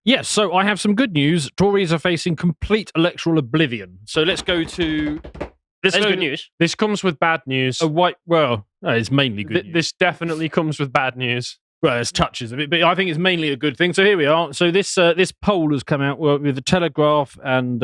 Yes, so I have some good news. Tories are facing complete electoral oblivion. So let's go to... This is good news. This comes with bad news. No, it's mainly good news. This definitely comes with bad news. Well, there's touches of it, but I think it's mainly a good thing. So here we are. So this poll has come out with the Telegraph and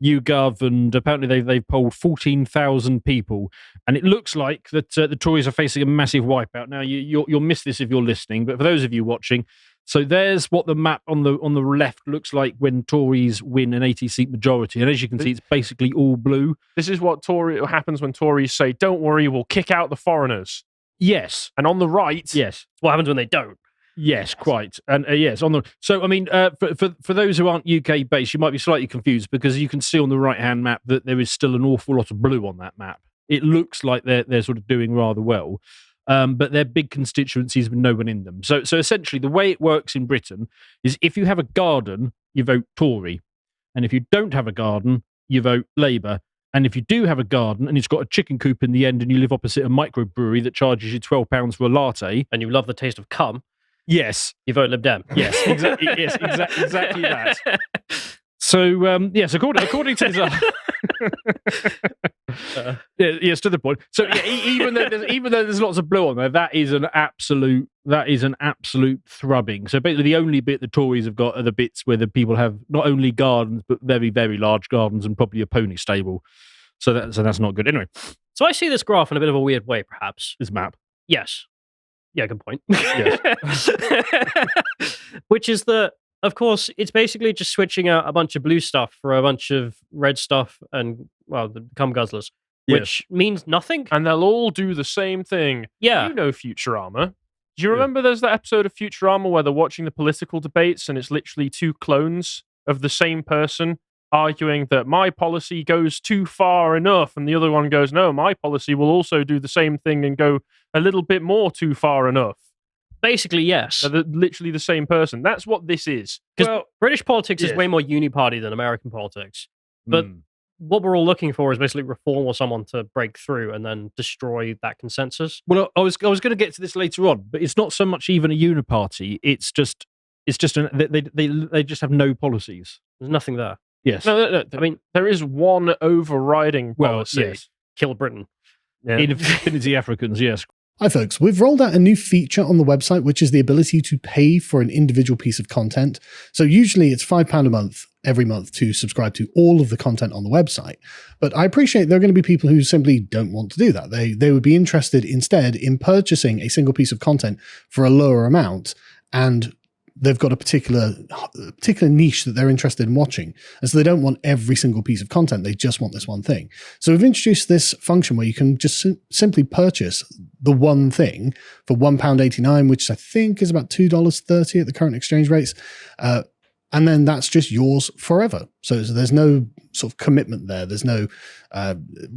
YouGov, and apparently they've polled 14,000 people, and it looks like that the Tories are facing a massive wipeout. Now you'll miss this if you're listening, but for those of you watching, so there's what the map on the left looks like when Tories win an 80-seat majority, and as you can see, it's basically all blue. This is what happens when Tories say, "Don't worry, we'll kick out the foreigners." Yes, and on the right, yes, what happens when they don't? Yes, quite, and yes, on the. So I mean, for those who aren't UK based, you might be slightly confused because you can see on the right hand map that there is still an awful lot of blue on that map. It looks like they're sort of doing rather well. But they're big constituencies with no one in them. So essentially, the way it works in Britain is if you have a garden, you vote Tory. And if you don't have a garden, you vote Labour. And if you do have a garden and it's got a chicken coop in the end and you live opposite a microbrewery that charges you £12 for a latte... And you love the taste of cum... Yes. You vote Lib Dem. Yes, exactly. Yes, exactly that. So, yes, according to this... yes, to the point. So, yeah, even though there's lots of blue on there, that is an absolute thrubbing. So, basically, the only bit the Tories have got are the bits where the people have not only gardens but very, very large gardens and probably a pony stable. So that's not good. Anyway, so I see this graph in a bit of a weird way, perhaps. This map, yes, yeah, good point. Yes. Which is that, of course, it's basically just switching out a bunch of blue stuff for a bunch of red stuff and, well, the cum guzzlers, which means nothing. And they'll all do the same thing. Yeah. You know Futurama. Do you remember there's that episode of Futurama where they're watching the political debates and it's literally two clones of the same person arguing that my policy goes too far enough, and the other one goes, no, my policy will also do the same thing and go a little bit more too far enough. Basically, yes. They're literally the same person. That's what this is. Because British politics is way more uniparty than American politics. But what we're all looking for is basically reform or someone to break through and then destroy that consensus. Well, I was going to get to this later on, but it's not so much even a uniparty. It's just they just have no policies. There's nothing there. Yes. No. I mean, there is one overriding policy. Yes. Kill Britain. Yeah. Infinity Africans, yes. Hi folks, we've rolled out a new feature on the website, which is the ability to pay for an individual piece of content. So usually it's £5 a month every month to subscribe to all of the content on the website. But I appreciate there are going to be people who simply don't want to do that. They would be interested instead in purchasing a single piece of content for a lower amount, and they've got a particular niche that they're interested in watching. And so they don't want every single piece of content. They just want this one thing. So we've introduced this function where you can just simply purchase the one thing for £1.89, which I think is about $2.30 at the current exchange rates. And then that's just yours forever. So there's no sort of commitment there. There's no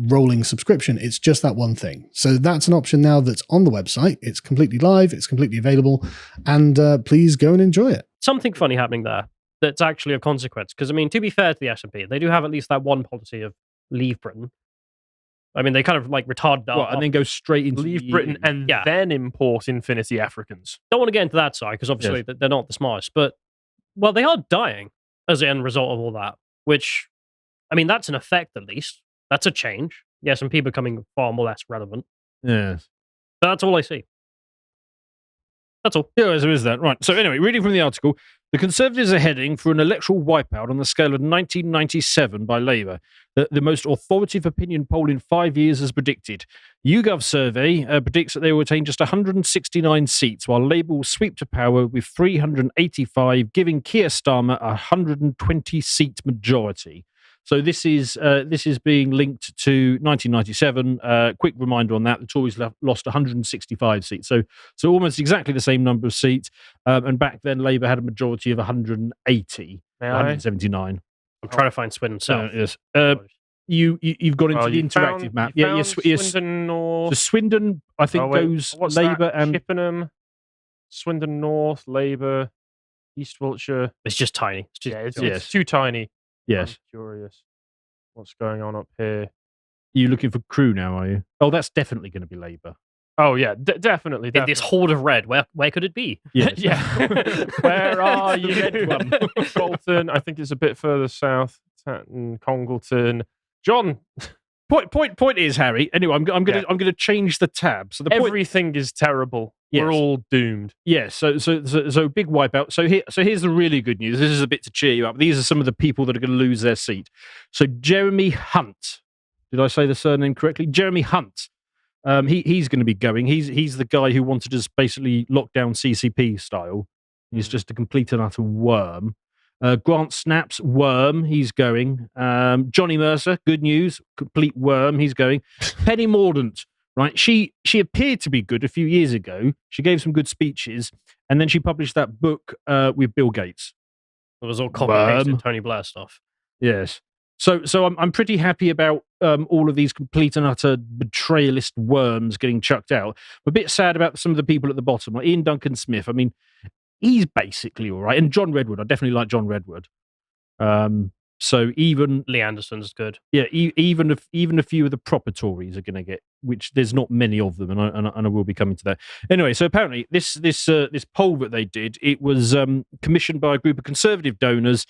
rolling subscription. It's just that one thing. So that's an option now that's on the website. It's completely live. It's completely available. And please go and enjoy it. Something funny happening there that's actually of consequence. Because, I mean, to be fair to the S&P, they do have at least that one policy of leave Britain. I mean, they kind of like retard that. And then go straight into leave Britain and then import Infinity Africans. Don't want to get into that side because obviously they're not the smartest. But, well, they are dying as the end result of all that, which, I mean, that's an effect at least. That's a change. The S&P becoming far more less relevant. Yes. But that's all I see. That's all. Yeah, there is that. Right. So anyway, reading from the article, the Conservatives are heading for an electoral wipeout on the scale of 1997 by Labour, the most authoritative opinion poll in 5 years has predicted. YouGov survey predicts that they will attain just 169 seats, while Labour will sweep to power with 385, giving Keir Starmer a 120-seat majority. So this is being linked to 1997. Quick reminder on that: the Tories lost 165 seats, so almost exactly the same number of seats. And back then, Labour had a majority of 180, 179. I'm trying to find Swindon South. Yes. You've got into the interactive map. Yes. Swindon North. So Swindon, I think, goes Labour and Chippenham, Swindon North, Labour, East Wiltshire. It's just tiny. It's too tiny. Yes. I'm curious what's going on up here. You looking for Crewe now, are you? Oh, that's definitely going to be Labour. Oh yeah, definitely. In this horde of red, where could it be? Yes. Yeah. Where are you? Red one. Bolton, I think it's a bit further south. Tatton, Congleton. John. Point is, Harry. Anyway, I'm gonna change the tab. So the point, Everything is terrible. Yes. We're all doomed. yes. So big wipeout. So here's the really good news. This is a bit to cheer you up. These are some of the people that are going to lose their seat. So Jeremy Hunt. Did I say the surname correctly? Jeremy Hunt. He's going to be going. He's the guy who wanted us basically lock down CCP style. He's just a complete and utter worm. Grant Snaps, worm, he's going. Johnny Mercer, good news, complete worm, he's going. Penny Mordaunt, right? She appeared to be good a few years ago. She gave some good speeches, and then she published that book with Bill Gates. It was all copy-pasted Tony Blair stuff. Yes. So I'm pretty happy about all of these complete and utter betrayalist worms getting chucked out. I'm a bit sad about some of the people at the bottom, like Ian Duncan Smith. I mean, he's basically all right. And John Redwood, I definitely like John Redwood. So even Lee Anderson's good. Yeah, even a few of the proper Tories are going to get, which there's not many of them, and I will be coming to that. Anyway, so apparently this poll that they did, it was commissioned by a group of Conservative donors,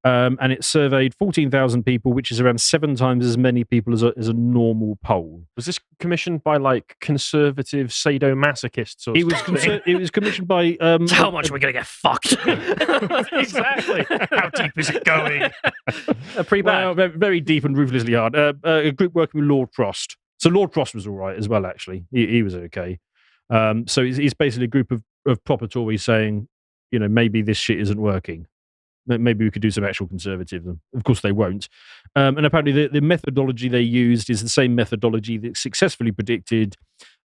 and it surveyed 14,000 people, which is around 7 times as many people as a normal poll. Was this commissioned by like conservative sadomasochists? Or It was commissioned by How much are we going to get fucked? Exactly. How deep is it going? Pretty bad. Well, very deep and ruthlessly hard. A group working with Lord Frost. So Lord Frost was all right as well, actually. He was okay. So it's basically a group of proper Tories saying, maybe this shit isn't working. Maybe we could do some actual conservatism. Of course, they won't. And apparently the methodology they used is the same methodology that successfully predicted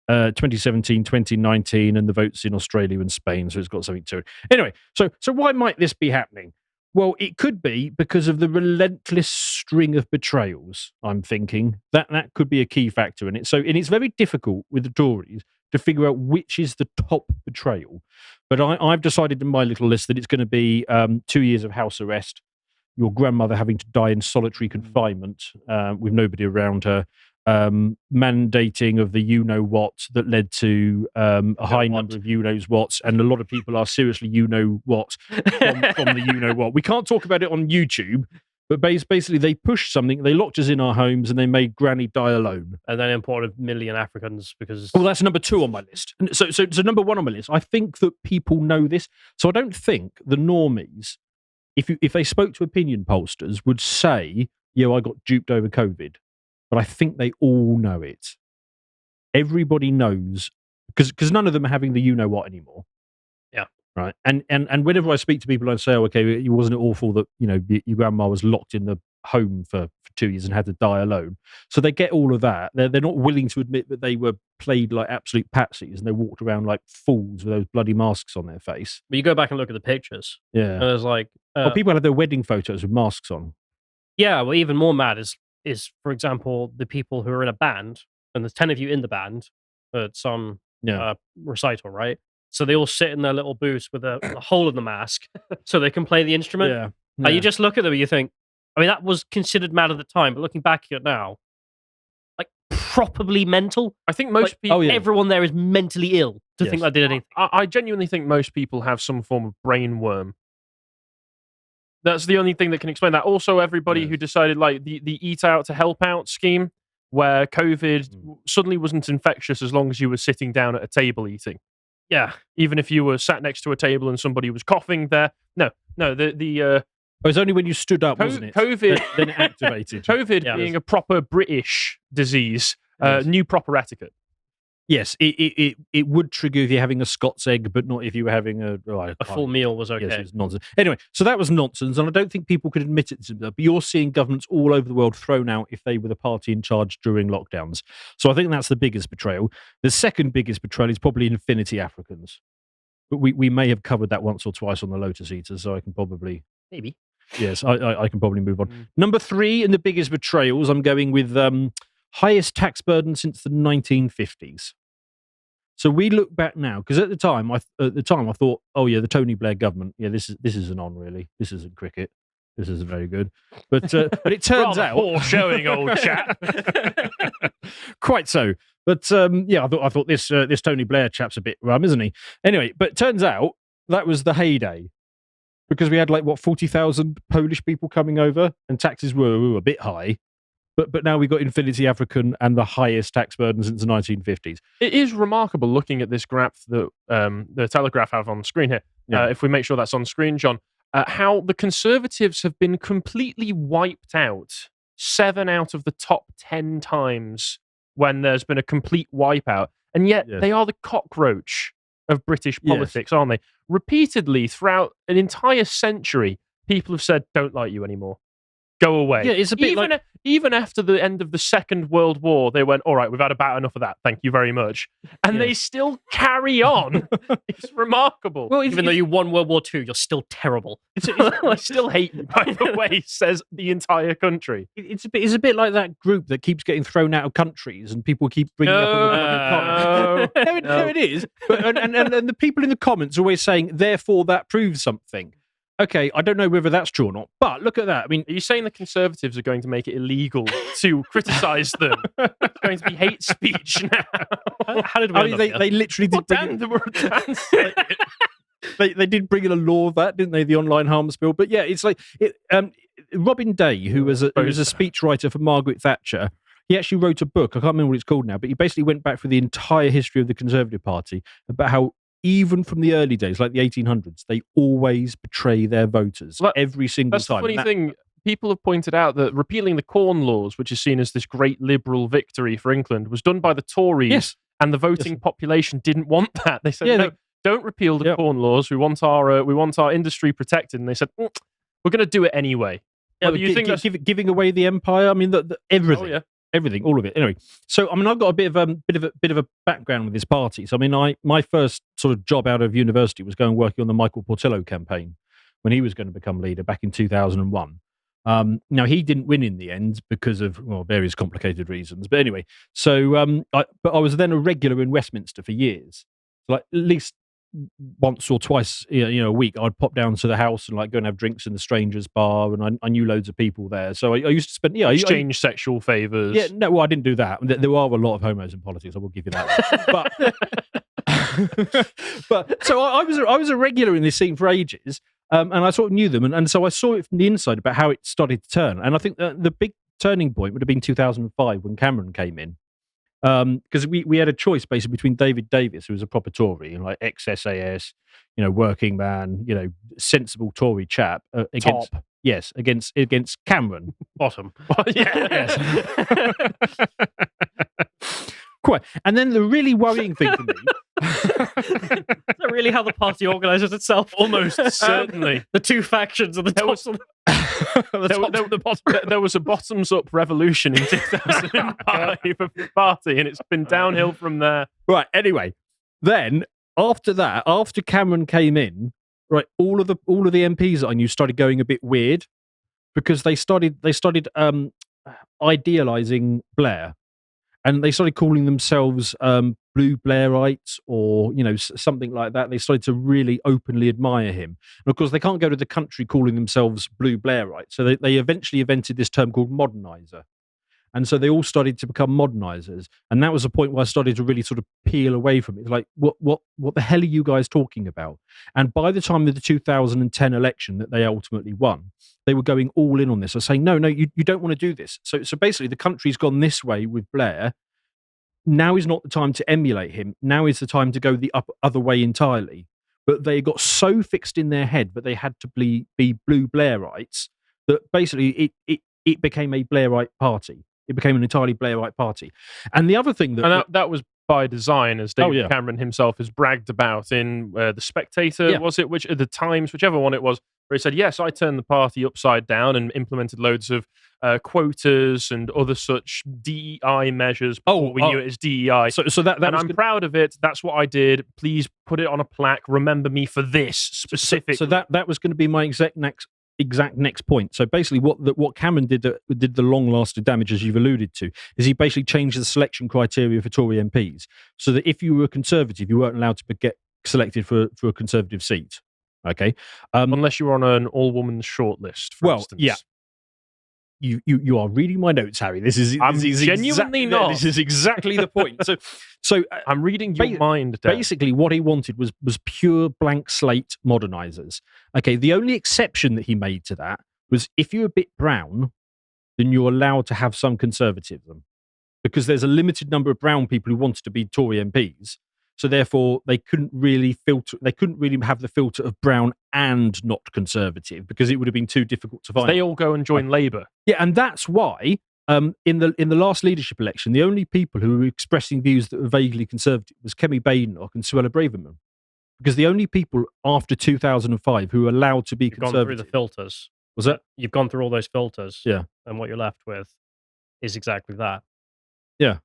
2017, 2019, and the votes in Australia and Spain. So it's got something to it. Anyway, so why might this be happening? Well, it could be because of the relentless string of betrayals, I'm thinking. That could be a key factor in it. And it's very difficult with the Tories to figure out which is the top betrayal. But I've decided in my little list that it's going to be 2 years of house arrest, your grandmother having to die in solitary confinement with nobody around her, mandating of the you-know-what that led to a high number of you-knows-whats, and a lot of people are seriously you-know-what from the you-know-what. We can't talk about it on YouTube, but basically they pushed something, they locked us in our homes, and they made Granny die alone. And then imported a million Africans because... Well, that's number 2 on my list. So number 1 on my list, I think that people know this. So I don't think the normies, if they spoke to opinion pollsters, would say, I got duped over COVID. But I think they all know it. Everybody knows, because none of them are having the you-know-what anymore. Yeah. Right. And whenever I speak to people, I say, okay, wasn't it awful that, your grandma was locked in the home for 2 years and had to die alone? So they get all of that. They're not willing to admit that they were played like absolute patsies and they walked around like fools with those bloody masks on their face. But you go back and look at the pictures. Yeah. And there's like... people had their wedding photos with masks on. Yeah, well, even more mad is, for example, the people who are in a band, and there's 10 of you in the band at some recital, right? So they all sit in their little booths with a hole in the mask so they can play the instrument. Yeah. And you just look at them and you think, I mean, that was considered mad at the time, but looking back at it now, like properly mental. I think most people... Everyone there is mentally ill to think that did anything. I genuinely think most people have some form of brain worm. That's the only thing that can explain that. Also, everybody who decided like the eat out to help out scheme, where COVID suddenly wasn't infectious as long as you were sitting down at a table eating. Yeah, even if you were sat next to a table and somebody was coughing there. No. It was only when you stood up, wasn't it? COVID then it activated. COVID being a proper British disease, new proper etiquette. Yes, it would trigger if you're having a Scots egg, but not if you were having a full meal was okay. Yes, it was nonsense. Anyway, so that was nonsense, and I don't think people could admit it. But you're seeing governments all over the world thrown out if they were the party in charge during lockdowns. So I think that's the biggest betrayal. The second biggest betrayal is probably Infinity Africans. But we may have covered that once or twice on the Lotus Eaters, so I can probably... Maybe. Yes, I can probably move on. Number 3 in the biggest betrayals, I'm going with highest tax burden since the 1950s. So we look back now, because at the time I thought, the Tony Blair government, this isn't on really. This isn't cricket. This isn't very good. But it turns out poor showing, old chap. Quite so. But yeah, I thought this Tony Blair chap's a bit rum, isn't he? Anyway, but turns out that was the heyday, because we had 40,000 Polish people coming over, and taxes were a bit high. But now we've got Infinity African and the highest tax burden since the 1950s. It is remarkable looking at this graph that the Telegraph have on screen here. Yeah. If we make sure that's on screen, John, how the Conservatives have been completely wiped out 7 out of the top 10 times when there's been a complete wipeout. And yet they are the cockroach of British politics, aren't they? Repeatedly throughout an entire century, people have said, don't like you anymore. Go away. Yeah, it's a bit even after the end of the Second World War, they went, all right, we've had about enough of that. Thank you very much. And they still carry on. It's remarkable. Well, even though you won World War II, you're still terrible. I still hate you, by the way, says the entire country. It's a bit like that group that keeps getting thrown out of countries, and people keep bringing up on the comments. No, it is. And the people in the comments are always saying, therefore, that proves something. Okay, I don't know whether that's true or not, but look at that. I mean, are you saying the Conservatives are going to make it illegal to criticise them? It's going to be hate speech now. How did we they literally did they did bring in a law of that, didn't they? The online harms bill. But yeah, it's Robin Day, who was a speechwriter for Margaret Thatcher. He actually wrote a book. I can't remember what it's called now, but he basically went back through the entire history of the Conservative Party about how, even from the early days, like the 1800s, they always betray their voters every single time. That's the funny thing. People have pointed out that repealing the Corn Laws, which is seen as this great liberal victory for England, was done by the Tories, and the voting population didn't want that. They said, no, don't repeal the Corn Laws. We want our industry protected. And they said, we're going to do it anyway. Yeah, you think that's giving away the empire? I mean, everything. Oh, yeah. Everything, all of it. Anyway, so I mean, I've got a bit of a background with this party. So I mean, my first sort of job out of university was going working on the Michael Portillo campaign when he was going to become leader back in 2001. Now he didn't win in the end because of various complicated reasons. But anyway, so I was then a regular in Westminster for years, at least once or twice a week. I'd pop down to the house and go and have drinks in the strangers bar, and I knew loads of people there, so I used to spend exchange sexual favors. I didn't do that. There are a lot of homos in politics, I will give you that. but so I was a regular in this scene for ages, and I sort of knew them, and so I saw it from the inside about how it started to turn. And I think the big turning point would have been 2005 when Cameron came in. Because we had a choice basically between David Davis, who was a proper Tory, ex-SAS, working man, sensible Tory chap, against Cameron, bottom. Yes. Quite. And then the really worrying thing for me. Is that really how the party organises itself? Almost certainly. The two factions of the top. There was a bottoms-up revolution in 2005 of the party, and it's been downhill from there. Right. Anyway, then after that, after Cameron came in, right, all of the MPs that I knew started going a bit weird because they started idealising Blair, and they started calling themselves Blue Blairites or something like that. They started to really openly admire him, and of course they can't go to the country calling themselves Blue Blairites, so they eventually invented this term called moderniser, and so they all started to become modernisers, and that was the point where I started to really sort of peel away from it. It's like, what the hell are you guys talking about? And by the time of the 2010 election that they ultimately won, they were going all in on this. I was saying, no, you don't want to do this. So basically the country's gone this way with Blair. Now is not the time to emulate him. Now is the time to go the other way entirely. But they got so fixed in their head that they had to be Blue Blairites that basically it became a Blairite party. It became an entirely Blairite party. And the other thing that was by design, as David Cameron himself has bragged about in The Spectator, was it? Which at the Times, whichever one it was, where he said, yes, I turned the party upside down and implemented loads of quotas and other such DEI measures. We knew it as DEI. So that and I'm proud of it. That's what I did. Please put it on a plaque. Remember me for this specifically. So that was going to be my exact next point. So basically what Cameron did the long-lasting damage, as you've alluded to, is he basically changed the selection criteria for Tory MPs so that if you were a Conservative, you weren't allowed to get selected for a Conservative seat. Okay, unless you were on an all-woman shortlist, for instance. Yeah. you are reading my notes, Harry. I'm genuinely not. This is exactly the point. So I'm reading your mind, Dan. Basically, what he wanted was pure blank slate modernizers. Okay, the only exception that he made to that was if you're a bit brown, then you're allowed to have some conservatism, because there's a limited number of brown people who wanted to be Tory MPs. So therefore, they couldn't really have the filter of brown and not conservative, because it would have been too difficult to find. They all go and join Labour. Yeah, and that's why in the last leadership election, the only people who were expressing views that were vaguely conservative was Kemi Badenoch and Suella Braverman, because the only people after 2005 who were allowed to be conservative. Gone through the filters. Was that? You've gone through all those filters. Yeah. And what you're left with is exactly that. Yeah.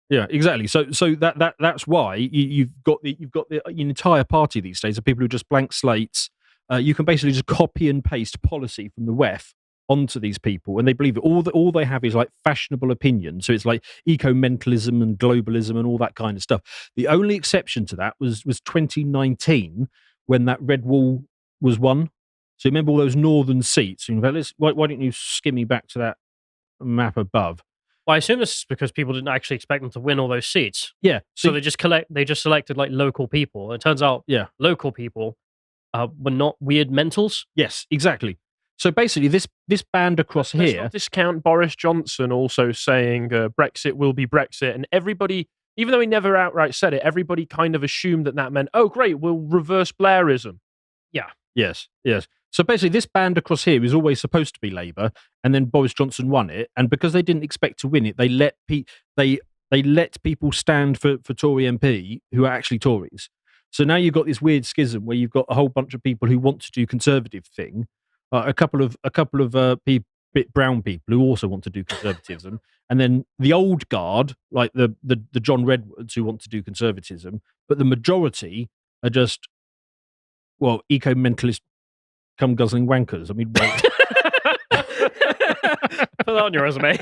Yeah, exactly. So that's why you've got the entire party these days of people who are just blank slates. You can basically just copy and paste policy from the WEF onto these people, and they believe it. All they have is like fashionable opinion. So it's like eco-mentalism and globalism and all that kind of stuff. The only exception to that was 2019 when that red wall was won. So remember all those northern seats? Why don't you skim me back to that map above? Well, I assume this is because people didn't actually expect them to win all those seats. Yeah. So they just selected like local people. It turns out local people were not weird mentals. Yes, exactly. So basically this band across Let's here. Not discount Boris Johnson also saying Brexit will be Brexit, and everybody, even though he never outright said it, everybody kind of assumed that meant, oh great, we'll reverse Blairism. Yeah. Yes. So basically, this band across here was always supposed to be Labour, and then Boris Johnson won it. And because they didn't expect to win it, they let people stand for Tory MP who are actually Tories. So now you've got this weird schism where you've got a whole bunch of people who want to do conservative thing, a couple of bit brown people who also want to do conservatism, and then the old guard like the John Redwoods who want to do conservatism, but the majority are just eco-mentalist. Come guzzling wankers. I mean, put that on your resume.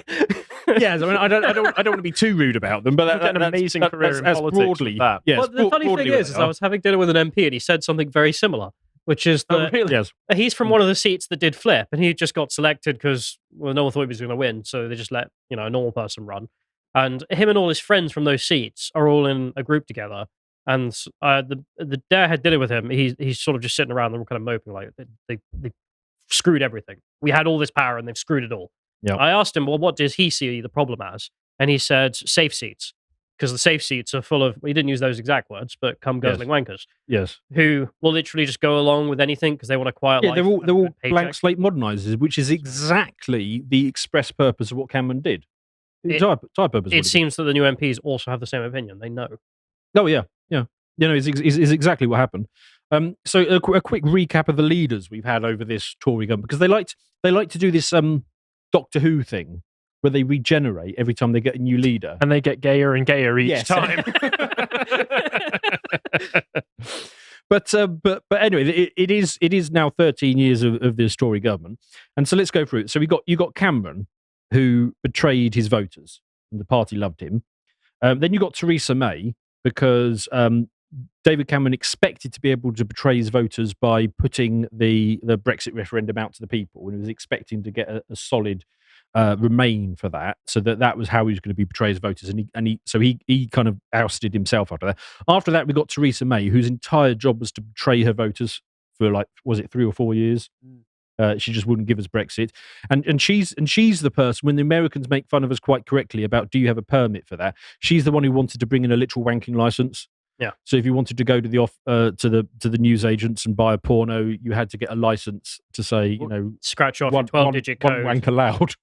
Yes, I mean, I don't want to be too rude about them, but that's an amazing career in politics. Broadly, that. Yes, well, the funny thing is I was having dinner with an MP and he said something very similar, which is that yes. He's from one of the seats that did flip, and he just got selected because no one thought he was going to win, so they just let a normal person run. And him and all his friends from those seats are all in a group together. And the day I had dinner with him, he's sort of just sitting around and kind of moping like they screwed everything. We had all this power and they've screwed it all. Yep. I asked him, well, what does he see the problem as? And he said safe seats, because the safe seats are full of, he didn't use those exact words, but come guzzling wankers. Yes. Who will literally just go along with anything because they want a quiet life. They're all blank paycheck. slate modernisers, which is exactly the express purpose of what Cameron did. It seems that the new MPs also have the same opinion. They know. Oh, yeah. It's exactly what happened. So a quick recap of the leaders we've had over this Tory government, because they like to do this Doctor Who thing where they regenerate every time they get a new leader, and they get gayer and gayer each time. But anyway, it is now 13 years of this Tory government, and so let's go through it. So you got Cameron, who betrayed his voters, and the party loved him. Then you got Theresa May, because David Cameron expected to be able to betray his voters by putting the Brexit referendum out to the people, and he was expecting to get a solid Remain for that, so that was how he was going to be betray his voters, and he kind of ousted himself after that. After that, we got Theresa May, whose entire job was to betray her voters for 3 or 4 years. She just wouldn't give us Brexit, and she's the person, when the Americans make fun of us quite correctly about do you have a permit for that, she's the one who wanted to bring in a literal wanking license. Yeah. So if you wanted to go to the to the newsagents and buy a porno, you had to get a license to say, scratch off 12-digit code. One wank allowed.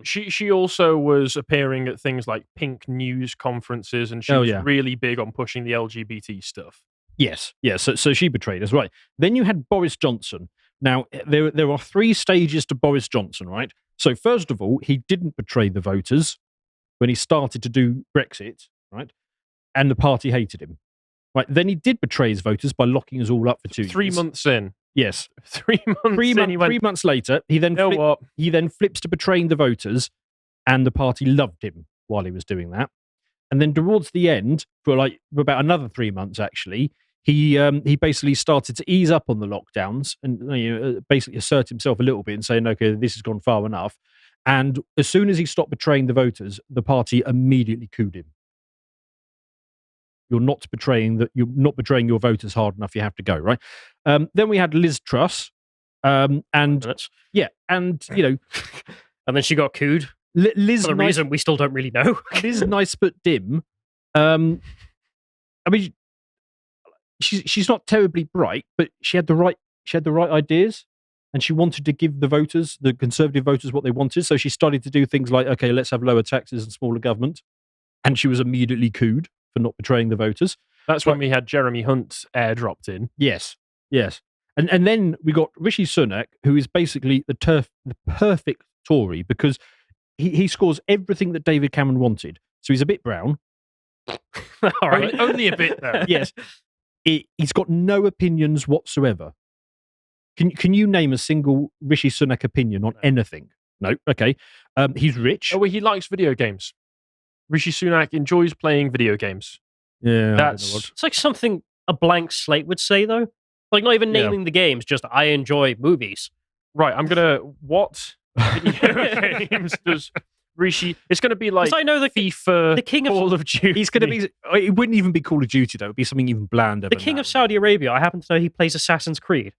She also was appearing at things like Pink News conferences, and she was really big on pushing the LGBT stuff. Yes. So she betrayed us, right? Then you had Boris Johnson. Now, there are 3 stages to Boris Johnson, right? So first of all, he didn't betray the voters when he started to do Brexit, right? And the party hated him. Right. Then he did betray his voters by locking us all up for 2 years. 3 months in. Yes. 3 months in. 3 months later, he then flips to betraying the voters, and the party loved him while he was doing that. And then towards the end, for about another 3 months, actually, he basically started to ease up on the lockdowns and basically assert himself a little bit and saying, okay, this has gone far enough. And as soon as he stopped betraying the voters, the party immediately couped him. You're not betraying your voters hard enough. You have to go, right? Then we had Liz Truss, and yeah, and and then she got cooed. Liz, for a reason we still don't really know. Liz, nice but dim. I mean, she's not terribly bright, but she had the right ideas, and she wanted to give the Conservative voters, what they wanted. So she started to do things like, okay, let's have lower taxes and smaller government, and she was immediately cooed for not betraying the voters. That's when we had Jeremy Hunt airdropped in. Yes. And then we got Rishi Sunak, who is basically the perfect Tory, because he scores everything that David Cameron wanted. So he's a bit brown. All right. Only a bit, though. Yes. He's got no opinions whatsoever. Can you name a single Rishi Sunak opinion on anything? No. Okay. He's rich. Oh, well, he likes video games. Rishi Sunak enjoys playing video games. Yeah. It's like something a blank slate would say, though. Like, not even naming the games, just I enjoy movies. Right, what video games does Rishi... It's going to be like I know FIFA, the king of Call of Duty. He's going to be... It wouldn't even be Call of Duty, though. It would be something even blander. The king of Saudi Arabia, I happen to know he plays Assassin's Creed.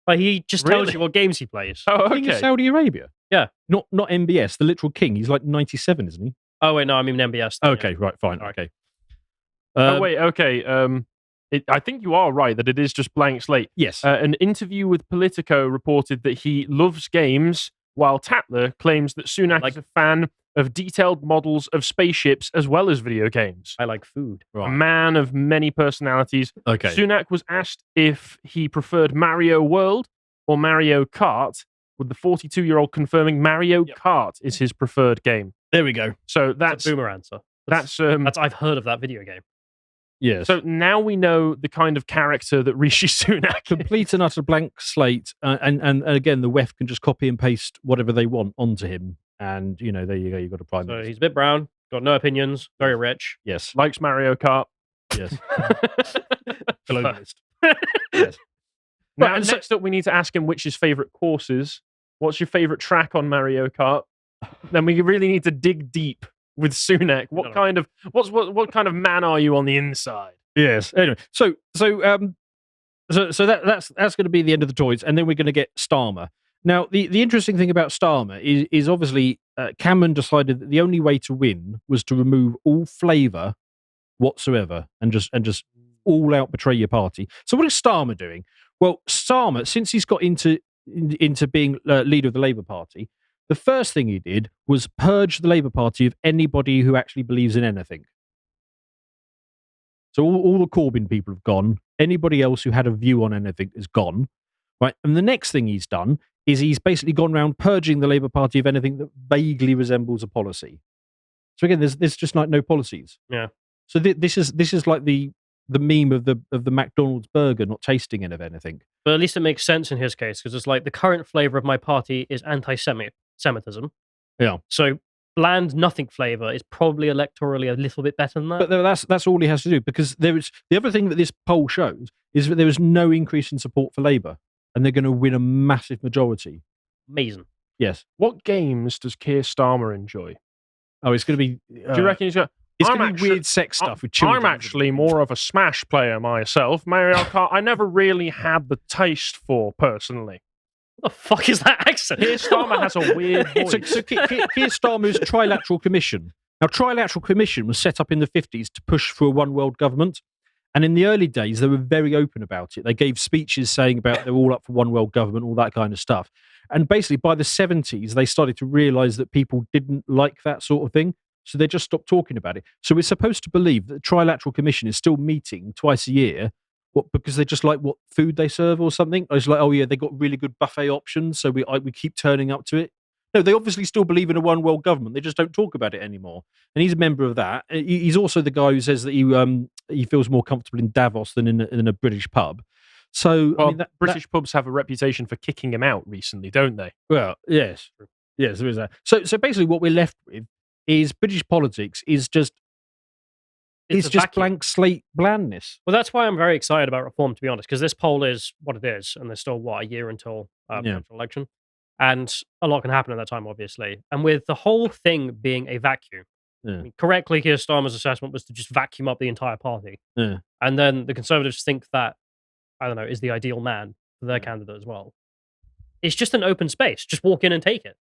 Like, he just tells you what games he plays. Oh, okay. King of Saudi Arabia? Yeah. Not MBS, the literal king. He's like 97, isn't he? Oh, wait, no, I mean MBS. Then, okay, right, fine, Sorry. okay. Wait, okay. I think you are right that it is just blank slate. Yes. An interview with Politico reported that he loves games, while Tatler claims that Sunak is a fan of detailed models of spaceships as well as video games. I like food. A man of many personalities. Okay. Sunak was asked if he preferred Mario World or Mario Kart, with the 42-year-old confirming Mario Kart is his preferred game. There we go. So that's a boomer answer. That's I've heard of that video game. Yes. So now we know the kind of character that Rishi Sunak complete and utter blank slate, and again, the WEF can just copy and paste whatever they want onto him, and there you go. You've got a prime minister. He's a bit brown, got no opinions, very rich. Yes. Likes Mario Kart. Yes. Colonialist. Yes. Now, next up, we need to ask him which his favourite course is. What's your favourite track on Mario Kart? Then we really need to dig deep with Sunak. What kind of man are you on the inside? Yes. Anyway, so that's going to be the end of the Tories, and then we're going to get Starmer. Now, the interesting thing about Starmer is obviously Cameron decided that the only way to win was to remove all flavour whatsoever and just all out betray your party. So what is Starmer doing? Well, Starmer, since he's got into being leader of the Labour Party, the first thing he did was purge the Labour Party of anybody who actually believes in anything. So all the Corbyn people have gone. Anybody else who had a view on anything is gone. Right? And the next thing he's done is he's basically gone around purging the Labour Party of anything that vaguely resembles a policy. So again, there's just like no policies. Yeah. So this is like the meme of the McDonald's burger not tasting of anything. But at least it makes sense in his case, because it's like the current flavour of my party is anti-Semitism. Yeah. So bland nothing flavour is probably electorally a little bit better than that. But that's all he has to do, because there is the other thing that this poll shows is that there is no increase in support for Labour, and they're going to win a massive majority. Amazing. Yes. What games does Keir Starmer enjoy? Oh, it's going to be. Do you reckon he's got? It's going to be weird sex stuff with children. I'm actually more of a Smash player myself. Mario Kart, I never really had the taste for personally. What the fuck is that accent? Keir Starmer has a weird voice. So Keir Starmer's Trilateral Commission. Now, Trilateral Commission was set up in the 50s to push for a one world government. And in the early days, they were very open about it. They gave speeches saying about they're all up for one world government, all that kind of stuff. And basically, by the 70s, they started to realize that people didn't like that sort of thing. So they just stopped talking about it. So we're supposed to believe that the Trilateral Commission is still meeting twice a year. What, because they just like what food they serve or something? It's like, oh yeah, they got really good buffet options, so we keep turning up to it. No, they obviously still believe in a one world government. They just don't talk about it anymore. And he's a member of that. He's also the guy who says that he feels more comfortable in Davos than in a British pub. So well, I mean, British pubs have a reputation for kicking him out recently, don't they? Well, yes, there is that. So basically, what we're left with is British politics is just it's a just vacuum. blank slate blandness. Well, that's why I'm very excited about reform, to be honest, because this poll is what it is, and there's still, a year until potential election. And a lot can happen at that time, obviously. And with the whole thing being a vacuum, I mean, correctly, Keir Starmer's assessment was to just vacuum up the entire party. Yeah. And then the Conservatives think that, I don't know, is the ideal man for their candidate as well. It's just an open space. Just walk in and take it.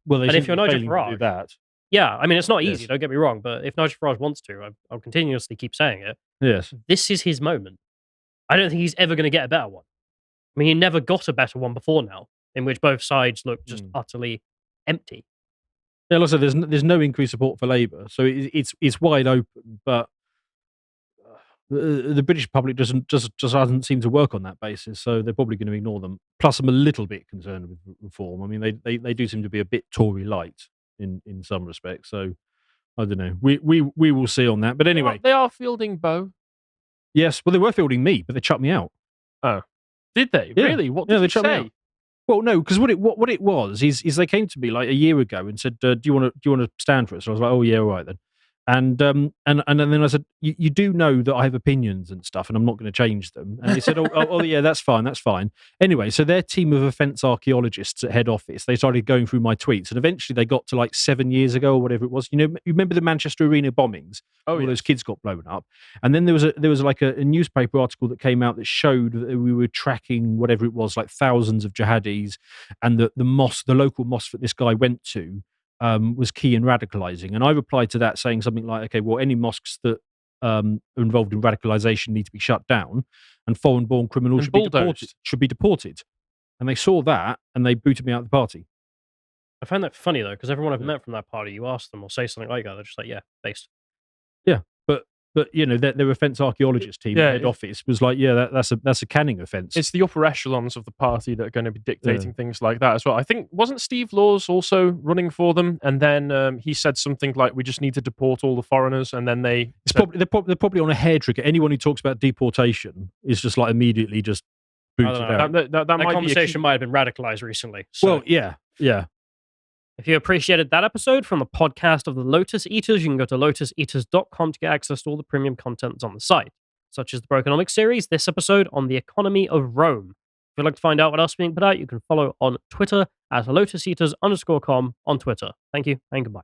Well, they And if seem you're to be Nigel failing to Farage, do that. yeah, I mean, it's not easy, Yes. don't get me wrong, but if Nigel Farage wants to, I'll continuously keep saying it. Yes. This is his moment. I don't think he's ever going to get a better one. I mean, he never got a better one before now, in which both sides look just utterly empty. Yeah, also, there's no increased support for Labour, so it's wide open. But the British public just doesn't seem to work on that basis, so they're probably going to ignore them. Plus, I'm a little bit concerned with reform. I mean, they do seem to be a bit Tory light in some respects. So I don't know. We will see on that. But anyway, they are fielding Bo. Yes, well, they were fielding me, but they chucked me out. Oh, did they? Yeah. Really? What Yeah, did they you chucked me say? out. Well, no, because what it was is they came to me like a year ago and said, "Do you want to stand for us?" So I was like, "Oh yeah, all right then." And then I said, "You do know that I have opinions and stuff, and I'm not going to change them." And they said, "Oh yeah, that's fine, that's fine." Anyway, so their team of offence archaeologists at head office, they started going through my tweets, and eventually they got to like 7 years ago or whatever it was. You remember the Manchester Arena bombings? Oh, all those kids got blown up, and then there was like a newspaper article that came out that showed that we were tracking whatever it was, like thousands of jihadis, and the local mosque that this guy went to was key in radicalizing. And I replied to that saying something like, "Okay, well, any mosques that are involved in radicalization need to be shut down, and foreign-born criminals should be deported." And they saw that, and they booted me out of the party. I find that funny, though, because everyone I've met from that party, you ask them or say something like that, they're just like, yeah, based. Yeah, but their offence archaeologist team at head office was like, yeah, that's a canning offence. It's the upper echelons of the party that are going to be dictating things like that as well. I think, wasn't Steve Laws also running for them? And then he said something like, "We just need to deport all the foreigners," and then they're probably on a hair trigger. Anyone who talks about deportation is just like immediately just booted out. That conversation might have been radicalized recently. So. Well, yeah. If you appreciated that episode from the podcast of the Lotus Eaters, you can go to lotuseaters.com to get access to all the premium content on the site, such as the Brokenomics series, this episode on the economy of Rome. If you'd like to find out what else is being put out, you can follow on Twitter at lotuseaters_com on Twitter. Thank you and goodbye.